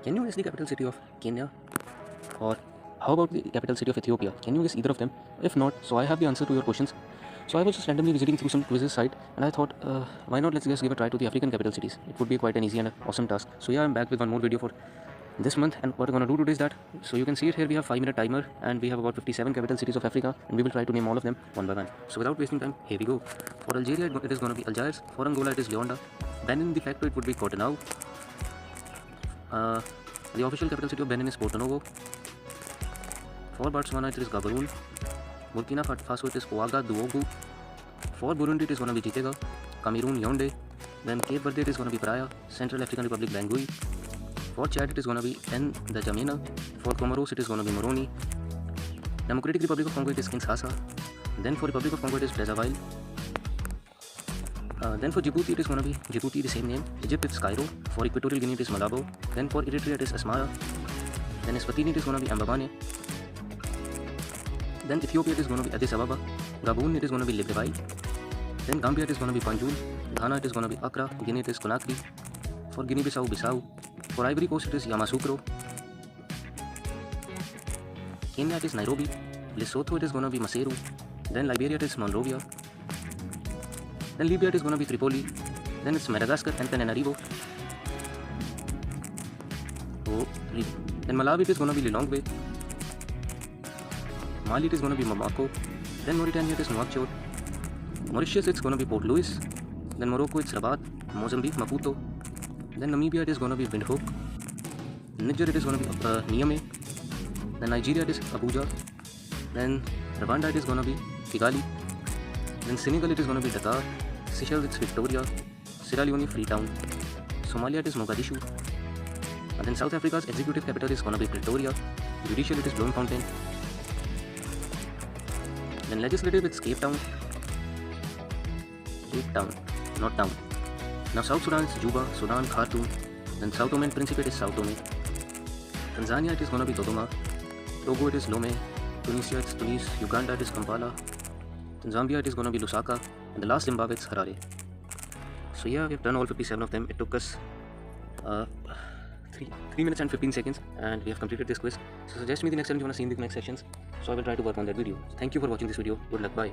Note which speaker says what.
Speaker 1: Can you guess the capital city of Kenya? Or how about the capital city of Ethiopia? Can you guess either of them? If not, so I have the answer to your questions. So I was just randomly visiting through some quizzes site, and I thought, why not let's just give a try to the African capital cities. It would be quite an easy and awesome task. So yeah, I'm back with one more video for this month, and what we're gonna do today is that, so you can see it here, we have 5-minute timer, and we have about 57 capital cities of Africa, and we will try to name all of them one by one. So without wasting time, here we go. For Algeria, it is gonna be Algiers. For Angola, it is Luanda. Benin, de facto, it would be Cotonou. The official capital city of Benin is Porto Novo. For Botswana, it is Gaborone. Burkina Faso, it is Ouagadougou. For Burundi, it is going to be Gitega. Cameroon, Yaoundé. Then Cape Verde, it is going to be Praia. Central African Republic, Bangui. For Chad, it is going to be N'Djamena. For Comoros, it is going to be Moroni. Democratic Republic of Congo, it is Kinshasa. Then for Republic of Congo, it is Brazzaville. Then for Djibouti, it is going to be Djibouti, the same name. Egypt, it's Cairo. For Equatorial Guinea, it is Malabo. Then for Eritrea, it is Asmara. Then Eswatini, it is going to be Mbabane. Then Ethiopia, it is going to be Addis Ababa. Gabon, it is going to be Libreville. Then Gambia, it is going to be Banjul. Ghana, it is going to be Accra. Guinea, it is Conakry. For Guinea-Bissau, Bissau. For Ivory Coast, it is Yamoussoukro. Kenya, it is Nairobi. Lesotho, it is going to be Maseru. Then Liberia, it is Monrovia. Then Libya, it is going to be Tripoli. Then it's Madagascar and Paramaribo. Then Malawi, it is going to be Lilongwe. Mali, it is going to be Bamako. Then Mauritania, it is Nouakchott. Mauritius, it's going to be Port Louis. Then Morocco, it's Rabat. Mozambique, Maputo. Then Namibia, it is going to be Windhoek. Niger, it is going to be Niamey. Then Nigeria, it is Abuja. Then Rwanda, it is going to be Kigali. Then Senegal, it is going to be Dakar. Seychelles, it's Victoria. Sierra Leone, Freetown. Somalia, it is Mogadishu. And then South Africa's executive capital is going to be Pretoria. Judicial, it is Bloemfontein. Then legislative, it's Cape Town. Cape Town, not town. Now South Sudan is Juba, Sudan, Khartoum. Then Sao Tome and Principe is Sao Tome. Tanzania, it is going to be Dodoma. Togo, it is Lome. Tunisia, it's Tunis. Uganda, it is Kampala. Then Zambia, it is going to be Lusaka. And the last Zimbabwe, it's Harare. So yeah, we've done all 57 of them. It took us 3 minutes and 15 seconds, and we have completed this quiz. So suggest me the next time you want to see in the next sections, so I will try to work on that video. Thank you for watching this video. Good luck. Bye.